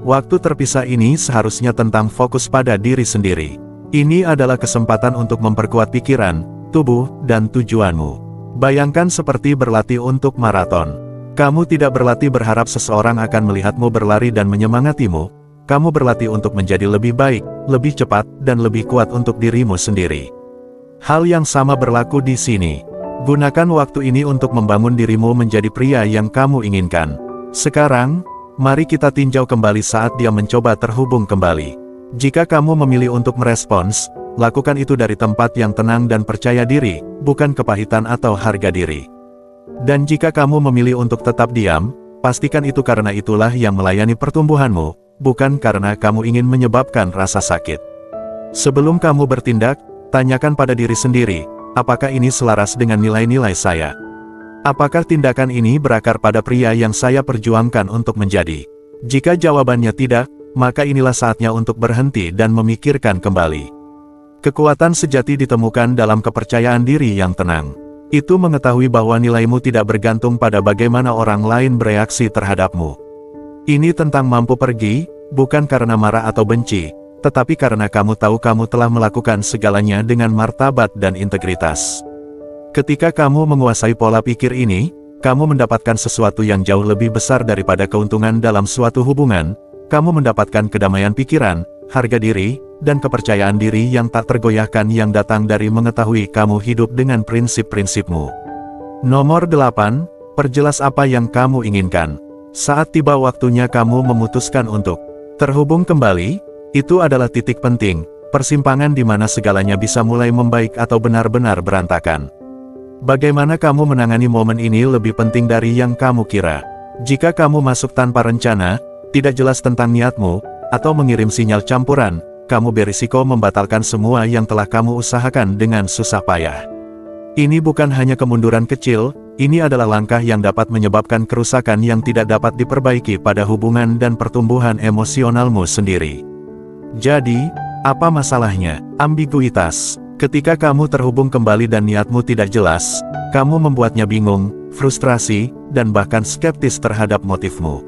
Speaker 1: Waktu terpisah ini seharusnya tentang fokus pada diri sendiri. Ini adalah kesempatan untuk memperkuat pikiran, tubuh, dan tujuanmu. Bayangkan seperti berlatih untuk maraton. Kamu tidak berlatih berharap seseorang akan melihatmu berlari dan menyemangatimu. Kamu berlatih untuk menjadi lebih baik, lebih cepat, dan lebih kuat untuk dirimu sendiri. Hal yang sama berlaku di sini. Gunakan waktu ini untuk membangun dirimu menjadi pria yang kamu inginkan. Sekarang, Mari kita tinjau kembali saat dia mencoba terhubung kembali. Jika kamu memilih untuk merespons, lakukan itu dari tempat yang tenang dan percaya diri, bukan kepahitan atau harga diri. Dan jika kamu memilih untuk tetap diam, pastikan itu karena itulah yang melayani pertumbuhanmu, bukan karena kamu ingin menyebabkan rasa sakit. Sebelum kamu bertindak, tanyakan pada diri sendiri, apakah ini selaras dengan nilai-nilai saya? Apakah tindakan ini berakar pada pria yang saya perjuangkan untuk menjadi? Jika jawabannya tidak, maka inilah saatnya untuk berhenti dan memikirkan kembali. Kekuatan sejati ditemukan dalam kepercayaan diri yang tenang. Itu mengetahui bahwa nilaimu tidak bergantung pada bagaimana orang lain bereaksi terhadapmu. Ini tentang mampu pergi, bukan karena marah atau benci, tetapi karena kamu tahu kamu telah melakukan segalanya dengan martabat dan integritas. Ketika kamu menguasai pola pikir ini, kamu mendapatkan sesuatu yang jauh lebih besar daripada keuntungan dalam suatu hubungan. Kamu mendapatkan kedamaian pikiran, harga diri, dan kepercayaan diri yang tak tergoyahkan yang datang dari mengetahui kamu hidup dengan prinsip-prinsipmu. Nomor 8, perjelas apa yang kamu inginkan. Saat tiba waktunya kamu memutuskan untuk terhubung kembali, itu adalah titik penting, persimpangan di mana segalanya bisa mulai membaik atau benar-benar berantakan. Bagaimana kamu menangani momen ini lebih penting dari yang kamu kira. Jika kamu masuk tanpa rencana, tidak jelas tentang niatmu, atau mengirim sinyal campuran, kamu berisiko membatalkan semua yang telah kamu usahakan dengan susah payah. Ini bukan hanya kemunduran kecil, ini adalah langkah yang dapat menyebabkan kerusakan yang tidak dapat diperbaiki pada hubungan dan pertumbuhan emosionalmu sendiri. Jadi, apa masalahnya? Ambiguitas. Ketika kamu terhubung kembali dan niatmu tidak jelas, kamu membuatnya bingung, frustrasi, dan bahkan skeptis terhadap motifmu.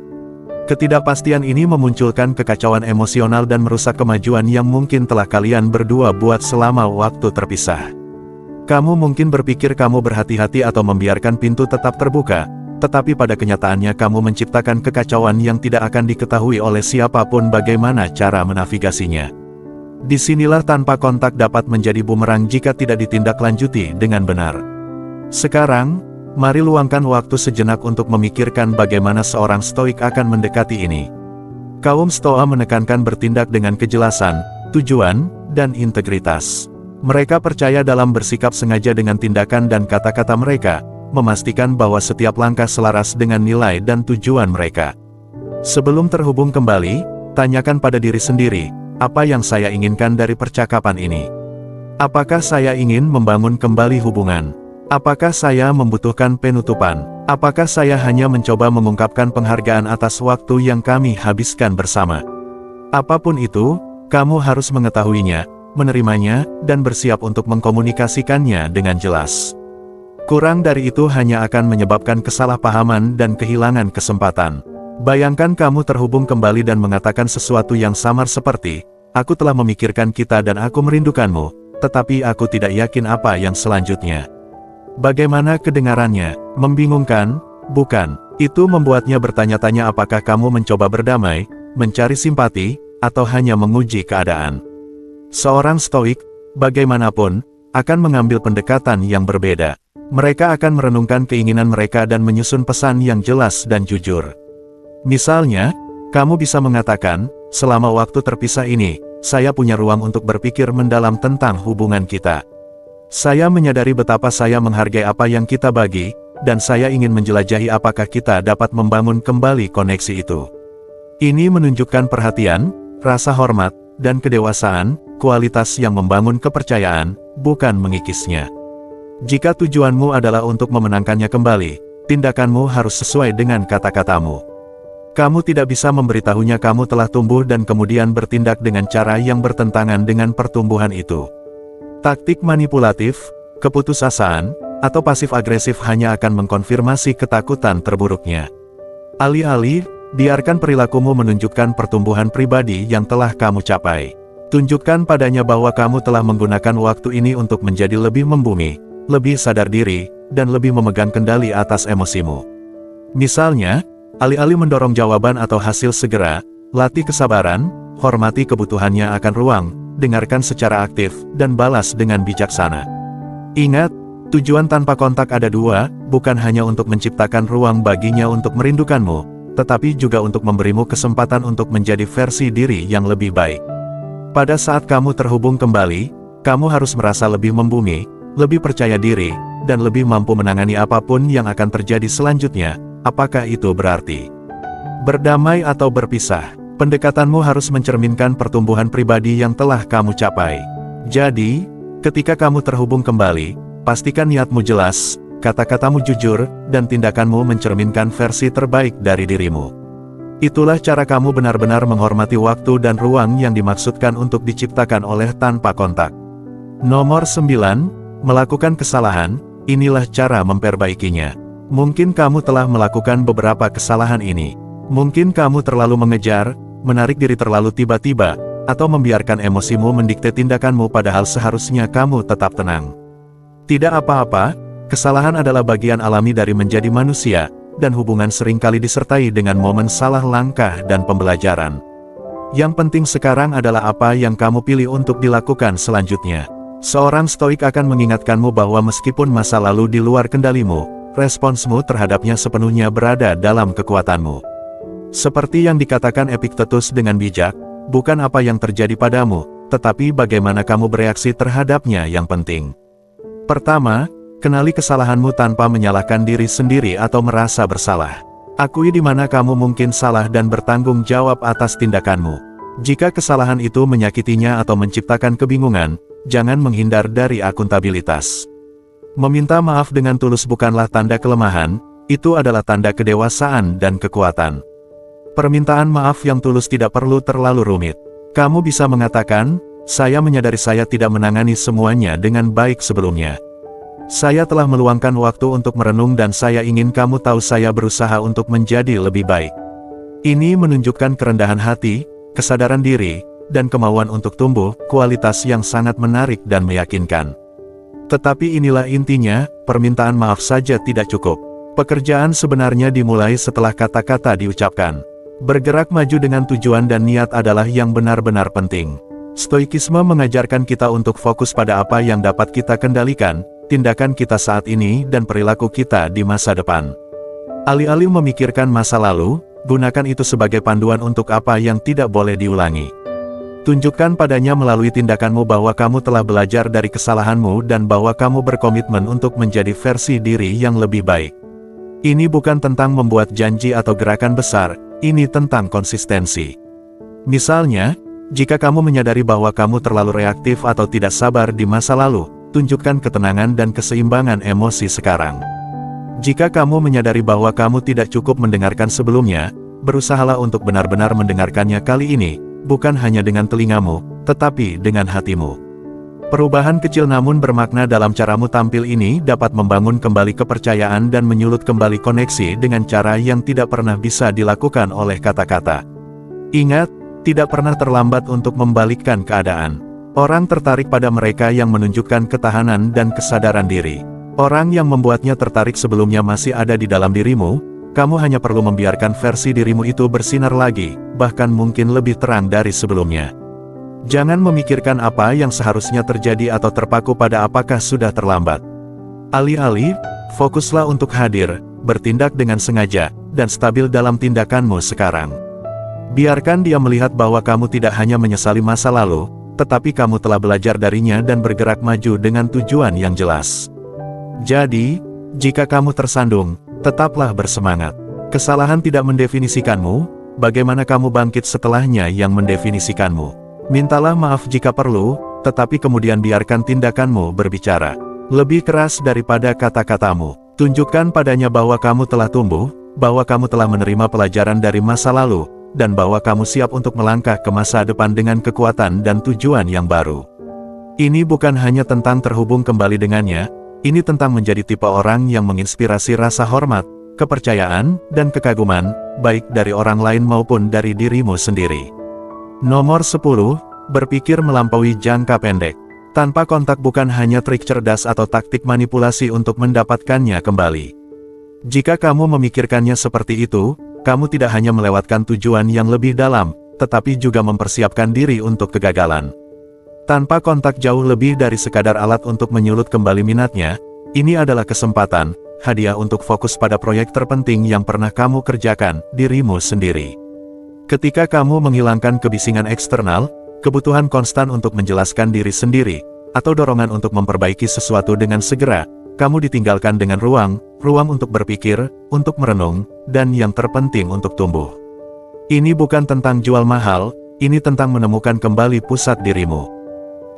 Speaker 1: Ketidakpastian ini memunculkan kekacauan emosional dan merusak kemajuan yang mungkin telah kalian berdua buat selama waktu terpisah. Kamu mungkin berpikir kamu berhati-hati atau membiarkan pintu tetap terbuka, tetapi pada kenyataannya kamu menciptakan kekacauan yang tidak akan diketahui oleh siapapun bagaimana cara menavigasinya. Disinilah tanpa kontak dapat menjadi bumerang jika tidak ditindaklanjuti dengan benar. Sekarang, mari luangkan waktu sejenak untuk memikirkan bagaimana seorang stoik akan mendekati ini. Kaum Stoa menekankan bertindak dengan kejelasan, tujuan, dan integritas. Mereka percaya dalam bersikap sengaja dengan tindakan dan kata-kata mereka, memastikan bahwa setiap langkah selaras dengan nilai dan tujuan mereka. Sebelum terhubung kembali, tanyakan pada diri sendiri, apa yang saya inginkan dari percakapan ini? Apakah saya ingin membangun kembali hubungan? Apakah saya membutuhkan penutupan? Apakah saya hanya mencoba mengungkapkan penghargaan atas waktu yang kami habiskan bersama? Apapun itu, kamu harus mengetahuinya, menerimanya, dan bersiap untuk mengkomunikasikannya dengan jelas. Kurang dari itu hanya akan menyebabkan kesalahpahaman dan kehilangan kesempatan. Bayangkan kamu terhubung kembali dan mengatakan sesuatu yang samar seperti, aku telah memikirkan kita dan aku merindukanmu, tetapi aku tidak yakin apa yang selanjutnya. Bagaimana kedengarannya? Membingungkan? Bukan. Itu membuatnya bertanya-tanya apakah kamu mencoba berdamai, mencari simpati, atau hanya menguji keadaan. Seorang stoik, bagaimanapun, akan mengambil pendekatan yang berbeda. Mereka akan merenungkan keinginan mereka dan menyusun pesan yang jelas dan jujur. Misalnya, kamu bisa mengatakan, selama waktu terpisah ini, saya punya ruang untuk berpikir mendalam tentang hubungan kita. Saya menyadari betapa saya menghargai apa yang kita bagi, dan saya ingin menjelajahi apakah kita dapat membangun kembali koneksi itu. Ini menunjukkan perhatian, rasa hormat, dan kedewasaan, kualitas yang membangun kepercayaan, bukan mengikisnya. Jika tujuanmu adalah untuk memenangkannya kembali, tindakanmu harus sesuai dengan kata-katamu. Kamu tidak bisa memberitahunya kamu telah tumbuh dan kemudian bertindak dengan cara yang bertentangan dengan pertumbuhan itu. Taktik manipulatif, keputusasaan, atau pasif-agresif hanya akan mengkonfirmasi ketakutan terburuknya. Alih-alih, biarkan perilakumu menunjukkan pertumbuhan pribadi yang telah kamu capai. Tunjukkan padanya bahwa kamu telah menggunakan waktu ini untuk menjadi lebih membumi, lebih sadar diri, dan lebih memegang kendali atas emosimu. Misalnya, alih-alih mendorong jawaban atau hasil segera, latih kesabaran, hormati kebutuhannya akan ruang, dengarkan secara aktif, dan balas dengan bijaksana. Ingat, tujuan tanpa kontak ada dua, bukan hanya untuk menciptakan ruang baginya untuk merindukanmu, tetapi juga untuk memberimu kesempatan untuk menjadi versi diri yang lebih baik. Pada saat kamu terhubung kembali, kamu harus merasa lebih membumi, lebih percaya diri, dan lebih mampu menangani apapun yang akan terjadi selanjutnya. Apakah itu berarti berdamai atau berpisah? Pendekatanmu harus mencerminkan pertumbuhan pribadi yang telah kamu capai. Jadi, ketika kamu terhubung kembali, pastikan niatmu jelas, kata-katamu jujur, dan tindakanmu mencerminkan versi terbaik dari dirimu. Itulah cara kamu benar-benar menghormati waktu dan ruang yang dimaksudkan untuk diciptakan oleh tanpa kontak. Nomor 9, melakukan kesalahan, inilah cara memperbaikinya. Mungkin kamu telah melakukan beberapa kesalahan ini. Mungkin kamu terlalu mengejar, menarik diri terlalu tiba-tiba, atau membiarkan emosimu mendikte tindakanmu padahal seharusnya kamu tetap tenang. Tidak apa-apa, kesalahan adalah bagian alami dari menjadi manusia, dan hubungan seringkali disertai dengan momen salah langkah dan pembelajaran. Yang penting sekarang adalah apa yang kamu pilih untuk dilakukan selanjutnya. Seorang stoik akan mengingatkanmu bahwa meskipun masa lalu di luar kendalimu, responsmu terhadapnya sepenuhnya berada dalam kekuatanmu. Seperti yang dikatakan Epictetus dengan bijak, bukan apa yang terjadi padamu, tetapi bagaimana kamu bereaksi terhadapnya yang penting. Pertama, kenali kesalahanmu tanpa menyalahkan diri sendiri atau merasa bersalah. Akui di mana kamu mungkin salah dan bertanggung jawab atas tindakanmu. Jika kesalahan itu menyakitinya atau menciptakan kebingungan, jangan menghindar dari akuntabilitas. Meminta maaf dengan tulus bukanlah tanda kelemahan, itu adalah tanda kedewasaan dan kekuatan. Permintaan maaf yang tulus tidak perlu terlalu rumit. Kamu bisa mengatakan, saya menyadari saya tidak menangani semuanya dengan baik sebelumnya. Saya telah meluangkan waktu untuk merenung dan saya ingin kamu tahu saya berusaha untuk menjadi lebih baik. Ini menunjukkan kerendahan hati, kesadaran diri, dan kemauan untuk tumbuh, kualitas yang sangat menarik dan meyakinkan. Tetapi inilah intinya, permintaan maaf saja tidak cukup. Pekerjaan sebenarnya dimulai setelah kata-kata diucapkan. Bergerak maju dengan tujuan dan niat adalah yang benar-benar penting. Stoikisme mengajarkan kita untuk fokus pada apa yang dapat kita kendalikan, tindakan kita saat ini dan perilaku kita di masa depan. Alih-alih memikirkan masa lalu, gunakan itu sebagai panduan untuk apa yang tidak boleh diulangi. Tunjukkan padanya melalui tindakanmu bahwa kamu telah belajar dari kesalahanmu dan bahwa kamu berkomitmen untuk menjadi versi diri yang lebih baik. Ini bukan tentang membuat janji atau gerakan besar, ini tentang konsistensi. Misalnya, jika kamu menyadari bahwa kamu terlalu reaktif atau tidak sabar di masa lalu, tunjukkan ketenangan dan keseimbangan emosi sekarang. Jika kamu menyadari bahwa kamu tidak cukup mendengarkan sebelumnya, berusahalah untuk benar-benar mendengarkannya kali ini, bukan hanya dengan telingamu, tetapi dengan hatimu. Perubahan kecil namun bermakna dalam caramu tampil ini dapat membangun kembali kepercayaan dan menyulut kembali koneksi dengan cara yang tidak pernah bisa dilakukan oleh kata-kata. Ingat, tidak pernah terlambat untuk membalikkan keadaan. Orang tertarik pada mereka yang menunjukkan ketahanan dan kesadaran diri. Orang yang membuatnya tertarik sebelumnya masih ada di dalam dirimu, kamu hanya perlu membiarkan versi dirimu itu bersinar lagi, bahkan mungkin lebih terang dari sebelumnya. Jangan memikirkan apa yang seharusnya terjadi atau terpaku pada apakah sudah terlambat. Alih-alih, fokuslah untuk hadir, bertindak dengan sengaja, dan stabil dalam tindakanmu sekarang. Biarkan dia melihat bahwa kamu tidak hanya menyesali masa lalu, tetapi kamu telah belajar darinya dan bergerak maju dengan tujuan yang jelas. Jadi, jika kamu tersandung, tetaplah bersemangat. Kesalahan tidak mendefinisikanmu, bagaimana kamu bangkit setelahnya yang mendefinisikanmu. Mintalah maaf jika perlu, tetapi kemudian biarkan tindakanmu berbicara. Lebih keras daripada kata-katamu. Tunjukkan padanya bahwa kamu telah tumbuh, bahwa kamu telah menerima pelajaran dari masa lalu, dan bahwa kamu siap untuk melangkah ke masa depan dengan kekuatan dan tujuan yang baru. Ini bukan hanya tentang terhubung kembali dengannya, ini tentang menjadi tipe orang yang menginspirasi rasa hormat, kepercayaan, dan kekaguman, baik dari orang lain maupun dari dirimu sendiri. Nomor 10, berpikir melampaui jangka pendek. Tanpa kontak bukan hanya trik cerdas atau taktik manipulasi untuk mendapatkannya kembali. Jika kamu memikirkannya seperti itu, kamu tidak hanya melewatkan tujuan yang lebih dalam, tetapi juga mempersiapkan diri untuk kegagalan. Tanpa kontak jauh lebih dari sekadar alat untuk menyulut kembali minatnya, ini adalah kesempatan, hadiah untuk fokus pada proyek terpenting yang pernah kamu kerjakan, dirimu sendiri. Ketika kamu menghilangkan kebisingan eksternal, kebutuhan konstan untuk menjelaskan diri sendiri, atau dorongan untuk memperbaiki sesuatu dengan segera, kamu ditinggalkan dengan ruang untuk berpikir, untuk merenung, dan yang terpenting untuk tumbuh. Ini bukan tentang jual mahal, ini tentang menemukan kembali pusat dirimu.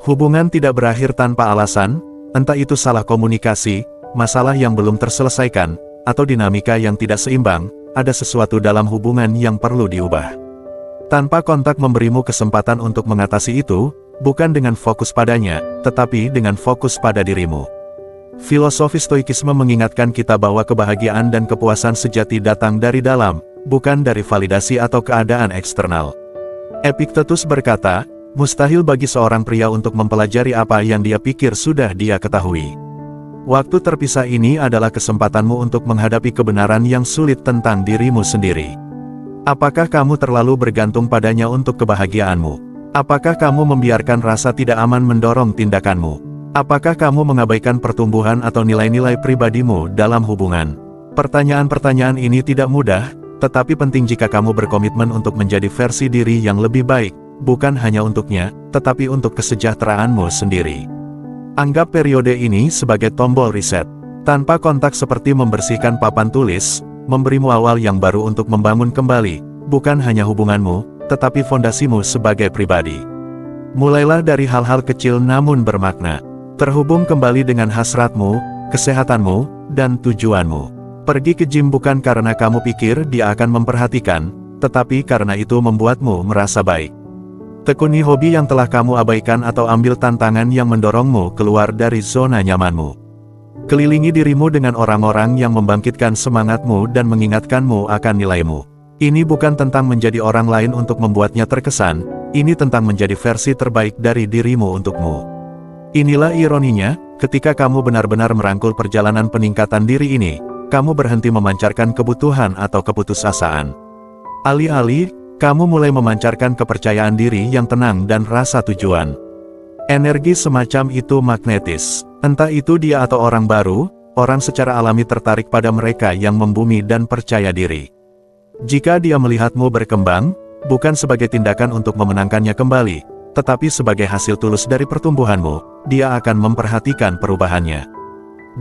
Speaker 1: Hubungan tidak berakhir tanpa alasan, entah itu salah komunikasi, masalah yang belum terselesaikan, atau dinamika yang tidak seimbang, ada sesuatu dalam hubungan yang perlu diubah. Tanpa kontak memberimu kesempatan untuk mengatasi itu, bukan dengan fokus padanya, tetapi dengan fokus pada dirimu. Filosofi Stoikisme mengingatkan kita bahwa kebahagiaan dan kepuasan sejati datang dari dalam, bukan dari validasi atau keadaan eksternal. Epictetus berkata, mustahil bagi seorang pria untuk mempelajari apa yang dia pikir sudah dia ketahui. Waktu terpisah ini adalah kesempatanmu untuk menghadapi kebenaran yang sulit tentang dirimu sendiri. Apakah kamu terlalu bergantung padanya untuk kebahagiaanmu? Apakah kamu membiarkan rasa tidak aman mendorong tindakanmu? Apakah kamu mengabaikan pertumbuhan atau nilai-nilai pribadimu dalam hubungan? Pertanyaan-pertanyaan ini tidak mudah, tetapi penting jika kamu berkomitmen untuk menjadi versi diri yang lebih baik, bukan hanya untuknya, tetapi untuk kesejahteraanmu sendiri. Anggap periode ini sebagai tombol reset. Tanpa kontak seperti membersihkan papan tulis, memberimu awal yang baru untuk membangun kembali, bukan hanya hubunganmu, tetapi fondasimu sebagai pribadi. Mulailah dari hal-hal kecil namun bermakna. Terhubung kembali dengan hasratmu, kesehatanmu, dan tujuanmu. Pergi ke gym bukan karena kamu pikir dia akan memperhatikan, tetapi karena itu membuatmu merasa baik. Tekuni hobi yang telah kamu abaikan atau ambil tantangan yang mendorongmu keluar dari zona nyamanmu. Kelilingi dirimu dengan orang-orang yang membangkitkan semangatmu dan mengingatkanmu akan nilaimu. Ini bukan tentang menjadi orang lain untuk membuatnya terkesan, ini tentang menjadi versi terbaik dari dirimu untukmu. Inilah ironinya, ketika kamu benar-benar merangkul perjalanan peningkatan diri ini, kamu berhenti memancarkan kebutuhan atau keputusasaan. Alih-alih, kamu mulai memancarkan kepercayaan diri yang tenang dan rasa tujuan. Energi semacam itu magnetis. Entah itu dia atau orang baru, orang secara alami tertarik pada mereka yang membumi dan percaya diri. Jika dia melihatmu berkembang, bukan sebagai tindakan untuk memenangkannya kembali, tetapi sebagai hasil tulus dari pertumbuhanmu, dia akan memperhatikan perubahannya.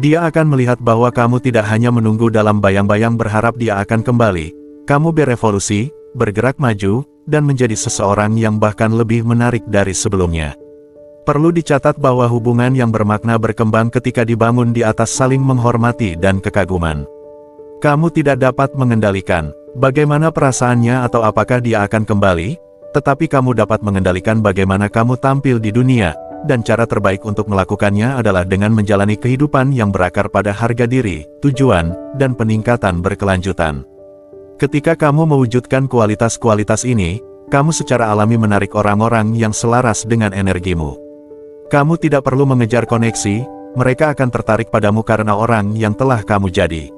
Speaker 1: Dia akan melihat bahwa kamu tidak hanya menunggu dalam bayang-bayang berharap dia akan kembali, kamu berevolusi, bergerak maju, dan menjadi seseorang yang bahkan lebih menarik dari sebelumnya. Perlu dicatat bahwa hubungan yang bermakna berkembang ketika dibangun di atas saling menghormati dan kekaguman. Kamu tidak dapat mengendalikan bagaimana perasaannya atau apakah dia akan kembali, tetapi kamu dapat mengendalikan bagaimana kamu tampil di dunia, dan cara terbaik untuk melakukannya adalah dengan menjalani kehidupan yang berakar pada harga diri, tujuan, dan peningkatan berkelanjutan. Ketika kamu mewujudkan kualitas-kualitas ini, kamu secara alami menarik orang-orang yang selaras dengan energimu. Kamu tidak perlu mengejar koneksi, mereka akan tertarik padamu karena orang yang telah kamu jadi.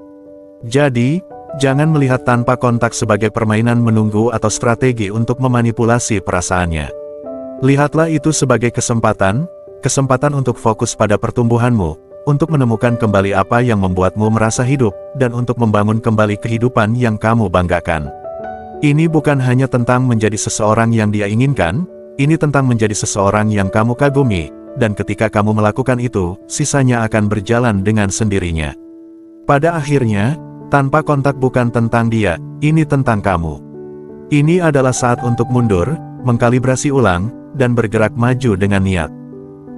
Speaker 1: Jadi, jangan melihat tanpa kontak sebagai permainan menunggu atau strategi untuk memanipulasi perasaannya. Lihatlah itu sebagai kesempatan untuk fokus pada pertumbuhanmu, untuk menemukan kembali apa yang membuatmu merasa hidup, dan untuk membangun kembali kehidupan yang kamu banggakan. Ini bukan hanya tentang menjadi seseorang yang dia inginkan, ini tentang menjadi seseorang yang kamu kagumi, dan ketika kamu melakukan itu, sisanya akan berjalan dengan sendirinya. Pada akhirnya, tanpa kontak bukan tentang dia, ini tentang kamu. Ini adalah saat untuk mundur, mengkalibrasi ulang, dan bergerak maju dengan niat.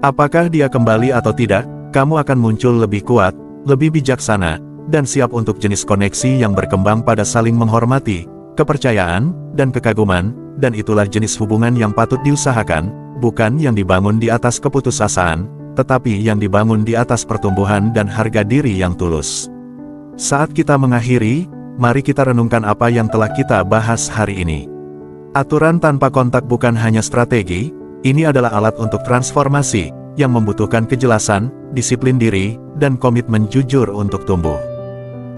Speaker 1: Apakah dia kembali atau tidak, kamu akan muncul lebih kuat, lebih bijaksana, dan siap untuk jenis koneksi yang berkembang pada saling menghormati, kepercayaan, dan kekaguman, dan itulah jenis hubungan yang patut diusahakan, bukan yang dibangun di atas keputusasaan, tetapi yang dibangun di atas pertumbuhan dan harga diri yang tulus. Saat kita mengakhiri, mari kita renungkan apa yang telah kita bahas hari ini. Aturan tanpa kontak bukan hanya strategi, ini adalah alat untuk transformasi, yang membutuhkan kejelasan, disiplin diri, dan komitmen jujur untuk tumbuh.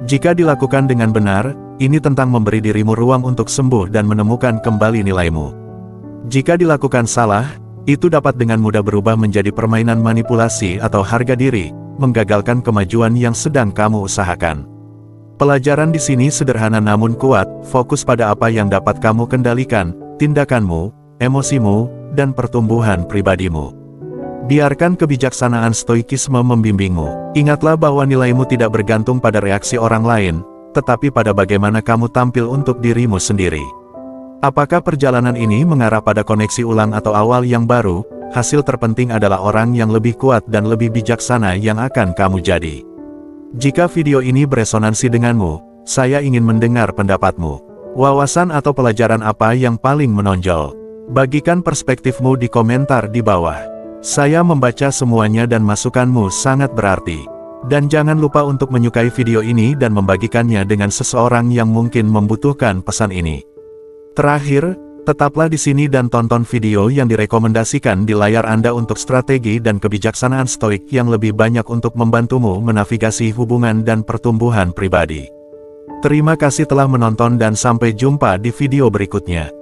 Speaker 1: Jika dilakukan dengan benar, ini tentang memberi dirimu ruang untuk sembuh dan menemukan kembali nilaimu. Jika dilakukan salah, itu dapat dengan mudah berubah menjadi permainan manipulasi atau harga diri, menggagalkan kemajuan yang sedang kamu usahakan. Pelajaran di sini sederhana namun kuat, fokus pada apa yang dapat kamu kendalikan, tindakanmu, emosimu, dan pertumbuhan pribadimu. Biarkan kebijaksanaan stoikisme membimbingmu. Ingatlah bahwa nilaimu tidak bergantung pada reaksi orang lain, tetapi pada bagaimana kamu tampil untuk dirimu sendiri. Apakah perjalanan ini mengarah pada koneksi ulang atau awal yang baru? Hasil terpenting adalah orang yang lebih kuat dan lebih bijaksana yang akan kamu jadi. Jika video ini beresonansi denganmu, saya ingin mendengar pendapatmu. Wawasan atau pelajaran apa yang paling menonjol? Bagikan perspektifmu di komentar di bawah. Saya membaca semuanya dan masukanmu sangat berarti. Dan jangan lupa untuk menyukai video ini dan membagikannya dengan seseorang yang mungkin membutuhkan pesan ini. Terakhir, tetaplah di sini dan tonton video yang direkomendasikan di layar Anda untuk strategi dan kebijaksanaan stoik yang lebih banyak untuk membantumu menavigasi hubungan dan pertumbuhan pribadi. Terima kasih telah menonton dan sampai jumpa di video berikutnya.